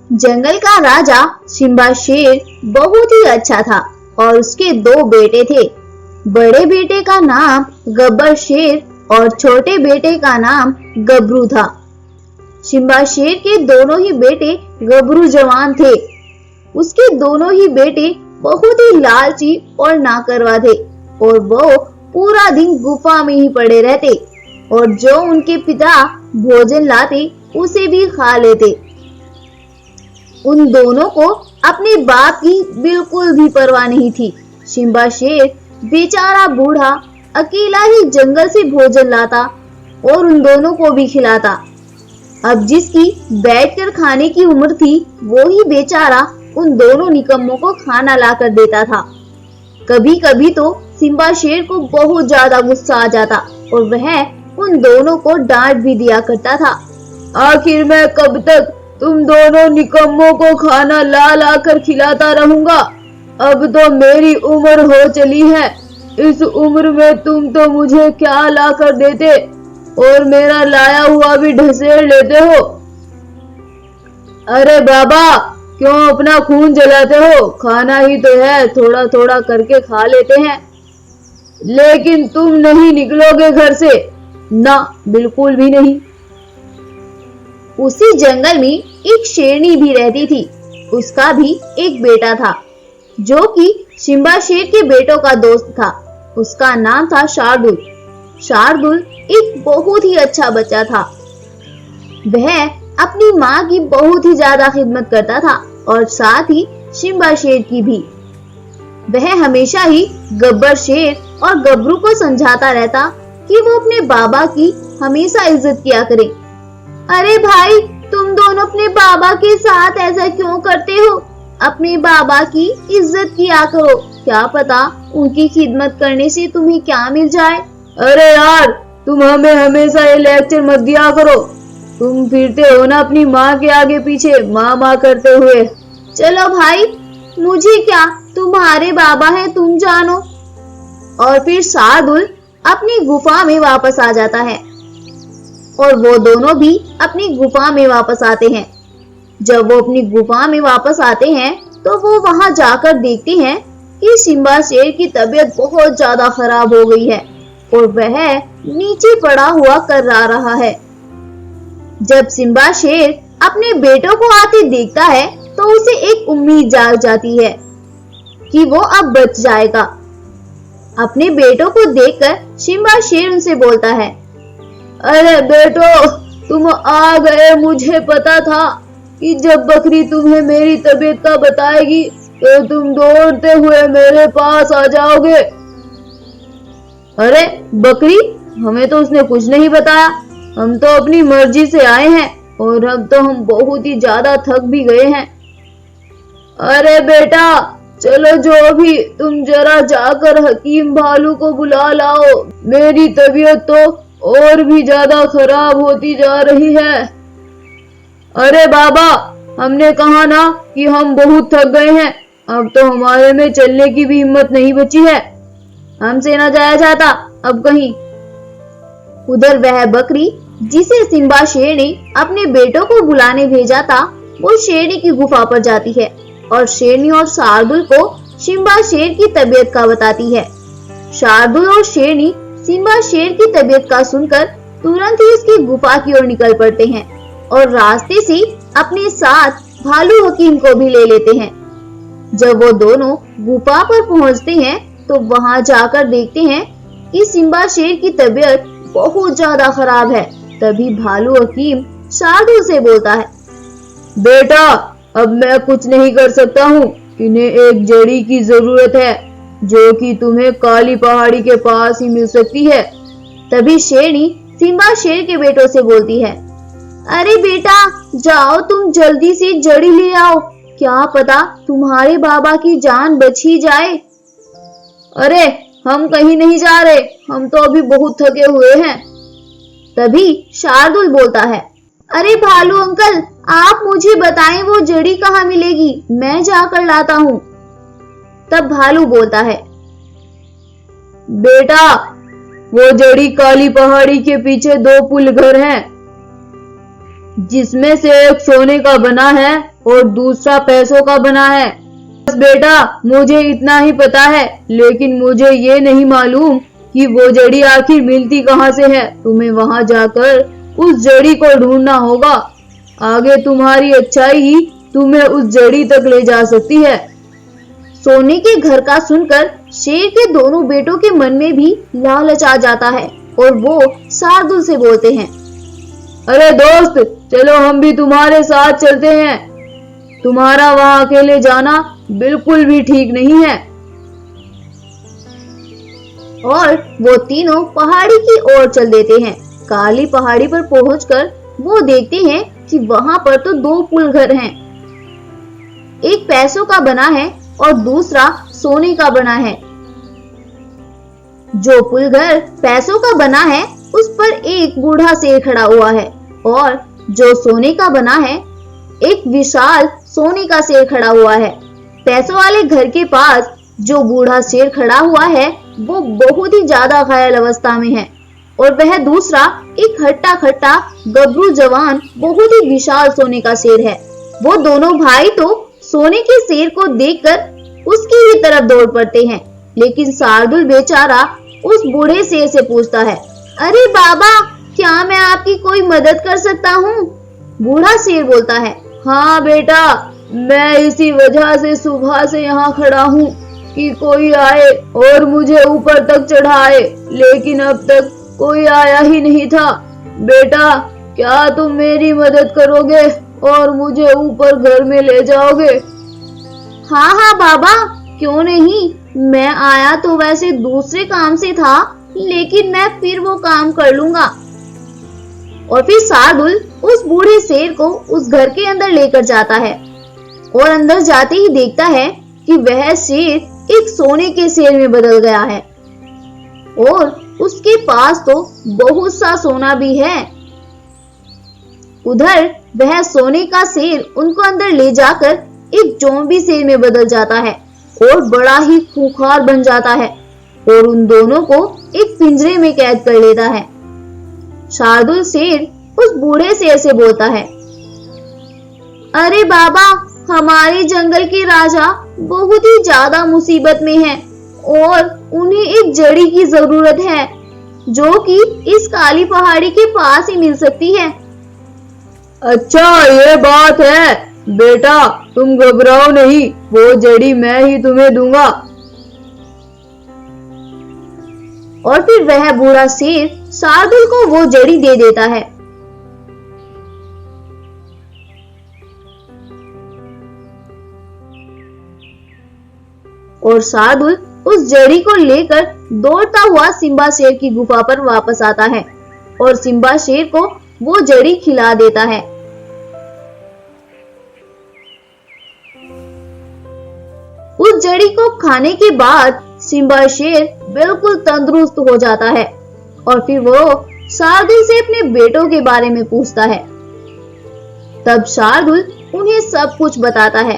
जंगल का राजा सिम्बा शेर बहुत ही अच्छा था और उसके दो बेटे थे। बड़े बेटे का नाम गब्बर शेर और छोटे बेटे का नाम गबरू था। सिम्बा शेर के दोनों ही बेटे गबरू जवान थे। उसके दोनों ही बेटे बहुत ही लालची और नाकरवा थे और वो पूरा दिन गुफा में ही पड़े रहते और जो उनके पिता भोजन लाते उसे भी खा लेते। उन दोनों को अपने बाप की बिल्कुल भी परवाह नहीं थी। सिम्बा शेर बेचारा बूढ़ा अकेला ही जंगल से भोजन लाता और उन दोनों को भी खिलाता। अब जिसकी बैठकर खाने की उम्र थी वो ही बेचारा उन दोनों निकम्मों को खाना लाकर देता था। कभी कभी तो सिम्बा शेर को बहुत ज्यादा गुस्सा आ जाता और वह उन दोनों को डांट भी दिया करता था। आखिर मैं कब तक तुम दोनों निकम्मों को खाना ला ला कर खिलाता रहूंगा? अब तो मेरी उम्र हो चली है। इस उम्र में तुम तो मुझे क्या ला कर देते और मेरा लाया हुआ भी ढसेड़ लेते हो। अरे बाबा, क्यों अपना खून जलाते हो? खाना ही तो है, थोड़ा थोड़ा करके खा लेते हैं। लेकिन तुम नहीं निकलोगे घर से। ना, बिल्कुल भी नहीं। उसी जंगल में एक शेरनी भी रहती थी। उसका भी एक बेटा था जो कि सिम्बा शेर के बेटों का दोस्त था। उसका नाम था शार्दुल। शार्दुल एक बहुत ही अच्छा बच्चा था। वह अपनी माँ की बहुत ही ज्यादा खिदमत करता था और साथ ही सिम्बा शेर की भी। वह हमेशा ही गब्बर शेर और गबरू को समझाता रहता कि वो अपने बाबा की हमेशा इज्जत किया करें। अरे भाई, तुम दोनों अपने बाबा के साथ ऐसा क्यों करते हो? अपने बाबा की इज्जत किया करो, क्या पता उनकी खिदमत करने से तुम्हें क्या मिल जाए। अरे यार, तुम हमें हमेशा ये लेक्चर मत दिया करो। तुम फिरते हो ना अपनी माँ के आगे पीछे माँ माँ करते हुए। चलो भाई, मुझे क्या, तुम्हारे बाबा हैं, तुम जानो। और फिर शार्दुल अपनी गुफा में वापस आ जाता है और वो दोनों भी अपनी गुफा में वापस आते हैं। जब वो अपनी गुफा में वापस आते हैं तो वो वहां जाकर देखते हैं कि सिम्बा शेर की तबीयत बहुत ज्यादा खराब हो गई है और वह नीचे पड़ा हुआ कर्रा रहा है। जब सिम्बा शेर अपने बेटों को आते देखता है तो उसे एक उम्मीद जाग जाती है कि वो अब बच जाएगा। अपने बेटों को देखकर सिम्बा शेर उनसे बोलता है, अरे बेटो, तुम आ गए। मुझे पता था कि जब बकरी तुम्हें मेरी तबीयत का बताएगी तो तुम दौड़ते हुए मेरे पास आ जाओगे। अरे बकरी, हमें तो उसने कुछ नहीं बताया। हम तो अपनी मर्जी से आए हैं और अब तो हम बहुत ही ज्यादा थक भी गए हैं। अरे बेटा, चलो जो भी, तुम जरा जाकर हकीम भालू को बुला लाओ। मेरी तबीयत तो और भी ज्यादा खराब होती जा रही है। अरे बाबा, हमने कहा ना कि हम बहुत थक गए हैं। अब तो हमारे में चलने की भी हिम्मत नहीं बची है। हमसे ना जाया जाता अब कहीं। उधर वह बकरी जिसे सिम्बा शेर ने अपने बेटों को बुलाने भेजा था वो शेरनी की गुफा पर जाती है और शेरनी और शार्दुल को सिम्बा शेर की तबीयत का बताती है। शार्दुल और शेरनी सिम्बा शेर की तबीयत का सुनकर तुरंत ही उसकी गुफा की ओर निकल पड़ते हैं और रास्ते से अपने साथ भालू हकीम को भी ले लेते हैं। जब वो दोनों गुफा पर पहुंचते हैं तो वहां जाकर देखते हैं कि सिम्बा शेर की तबीयत बहुत ज्यादा खराब है। तभी भालू हकीम शार्दुल से बोलता है, बेटा, अब मैं कुछ नहीं कर सकता हूँ। इन्हें एक जड़ी की जरूरत है जो कि तुम्हें काली पहाड़ी के पास ही मिल सकती है। तभी शेरनी सिम्बा शेर के बेटों से बोलती है, अरे बेटा, जाओ तुम जल्दी से जड़ी ले आओ, क्या पता तुम्हारे बाबा की जान बच ही जाए। अरे हम कहीं नहीं जा रहे, हम तो अभी बहुत थके हुए हैं। तभी शार्दुल बोलता है, अरे भालू अंकल, आप मुझे बताएं वो जड़ी कहाँ मिलेगी, मैं जाकर लाता हूँ। तब भालू बोलता है, बेटा, वो जड़ी काली पहाड़ी के पीछे 2 पुल घर हैं। जिसमें से एक सोने का बना है और दूसरा पैसों का बना है। बस बेटा, मुझे इतना ही पता है, लेकिन मुझे ये नहीं मालूम कि वो जड़ी आखिर मिलती कहाँ से है। तुम्हें वहां जाकर उस जड़ी को ढूंढना होगा। आगे तुम्हारी अच्छाई ही तुम्हें उस जड़ी तक ले जा सकती है। सोने के घर का सुनकर शेर के दोनों बेटों के मन में भी लालच आ जाता है और वो शार्दुल से बोलते हैं, अरे दोस्त, चलो हम भी तुम्हारे साथ चलते हैं। तुम्हारा वहां अकेले जाना बिल्कुल भी ठीक नहीं है। और वो तीनों पहाड़ी की ओर चल देते हैं। काली पहाड़ी पर पहुंचकर वो देखते हैं कि वहां पर तो दो पुल घर हैं। एक पैसों का बना है और दूसरा सोने का बना है। जो पुल घर पैसों का बना है उस पर एक बूढ़ा शेर खड़ा हुआ है और जो सोने का बना है एक विशाल सोने का शेर खड़ा हुआ है। पैसों वाले घर के पास जो बूढ़ा शेर खड़ा हुआ है वो बहुत ही ज्यादा घायल अवस्था में है और वह दूसरा एक हट्टा खट्टा गबरू जवान बहुत ही विशाल सोने का शेर है। वो दोनों भाई तो सोने के शेर को देखकर उसकी ही तरफ दौड़ पड़ते हैं, लेकिन शार्दुल बेचारा उस बूढ़े शेर से पूछता है, अरे बाबा, क्या मैं आपकी कोई मदद कर सकता हूँ? बूढ़ा शेर बोलता है, हाँ बेटा, मैं इसी वजह से सुबह से यहाँ खड़ा हूँ कि कोई आए और मुझे ऊपर तक चढ़ाए, लेकिन अब तक कोई आया ही नहीं था। बेटा, क्या तुम मेरी मदद करोगे और मुझे ऊपर घर में ले जाओगे? हाँ हाँ बाबा, क्यों नहीं। मैं आया तो वैसे दूसरे काम से था, लेकिन मैं फिर वो काम कर लूंगा। और फिर शार्दुल उस बूढ़े शेर को उस घर के अंदर लेकर जाता है और अंदर जाते ही देखता है कि वह शेर एक सोने के शेर में बदल गया है और उसके पास तो बहुत सा सोना भी है। उधर वह सोने का शेर उनको अंदर ले जाकर एक ज़ॉम्बी शेर में बदल जाता है और बड़ा ही खूंखार बन जाता है और उन दोनों को एक पिंजरे में कैद कर लेता है। शार्दुल शेर उस बूढ़े शेर से बोलता है, अरे बाबा, हमारे जंगल के राजा बहुत ही ज्यादा मुसीबत में हैं और उन्हें एक जड़ी की जरूरत है जो कि इस काली पहाड़ी के पास ही मिल सकती है। अच्छा, ये बात है बेटा, तुम घबराओ नहीं, वो जड़ी मैं ही तुम्हें दूंगा। और फिर वह बूढ़ा शेर शार्दुल को वो जड़ी दे देता है। और शार्दुल उस जड़ी को लेकर दौड़ता हुआ सिम्बा शेर की गुफा पर वापस आता है और सिम्बा शेर को वो जड़ी खिला देता है। उस जड़ी को खाने के बाद सिम्बा शेर बिल्कुल तंदुरुस्त हो जाता है और फिर वो शार्दुल से अपने बेटों के बारे में पूछता है। तब शार्दुल उन्हें सब कुछ बताता है।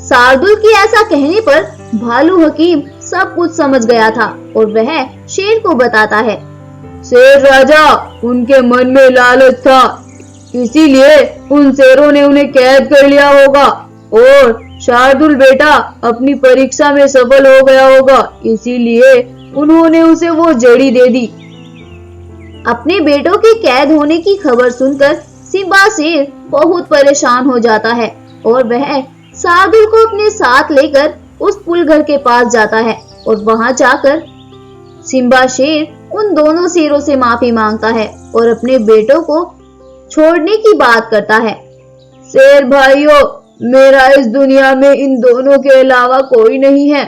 शार्दुल की ऐसा कहने पर भालू हकीम सब कुछ समझ गया था और वह शेर को बताता है, शेर राजा, उनके मन में लालच था, इसीलिए उन शेरों ने उन्हें कैद कर लिया होगा और शार्दुल बेटा अपनी परीक्षा में सफल हो गया होगा, इसीलिए उन्होंने उसे वो जड़ी दे दी। अपने बेटों के कैद होने की खबर सुनकर सिम्बा शेर बहुत परेशान हो जाता है और वह शार्दुल को अपने साथ लेकर उस पुल घर के पास जाता है और वहां जाकर सिम्बा शेर उन दोनों शेरों से माफी मांगता है और अपने बेटों को छोड़ने की बात करता है। शेर भाइयों, मेरा इस दुनिया में इन दोनों के अलावा कोई नहीं है,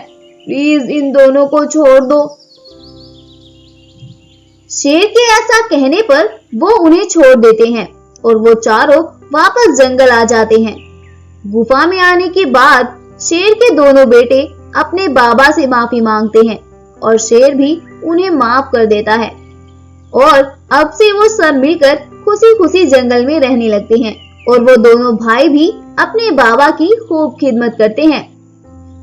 प्लीज इन दोनों को छोड़ दो। शेर के ऐसा कहने पर वो उन्हें छोड़ देते हैं और वो चारों वापस जंगल आ जाते हैं। गुफा में आने के बाद शेर के दोनों बेटे अपने बाबा से माफी मांगते हैं और शेर भी उन्हें माफ कर देता है और अब से वो सब मिलकर खुशी खुशी जंगल में रहने लगते हैं और वो दोनों भाई भी अपने बाबा की खूब खिदमत करते हैं।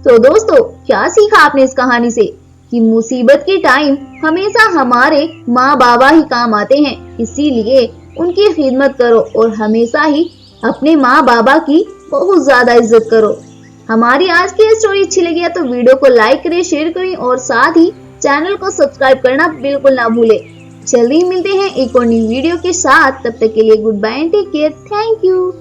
तो दोस्तों, क्या सीखा आपने इस कहानी से कि मुसीबत के टाइम हमेशा हमारे माँ बाबा ही काम आते हैं, इसीलिए उनकी खिदमत करो और हमेशा ही अपने माँ बाबा की बहुत ज्यादा इज्जत करो। हमारी आज की स्टोरी अच्छी लगी है तो वीडियो को लाइक करें, शेयर करें और साथ ही चैनल को सब्सक्राइब करना बिल्कुल ना भूलें। जल्दी मिलते हैं एक और नई वीडियो के साथ, तब तक के लिए good bye and take care. Thank you.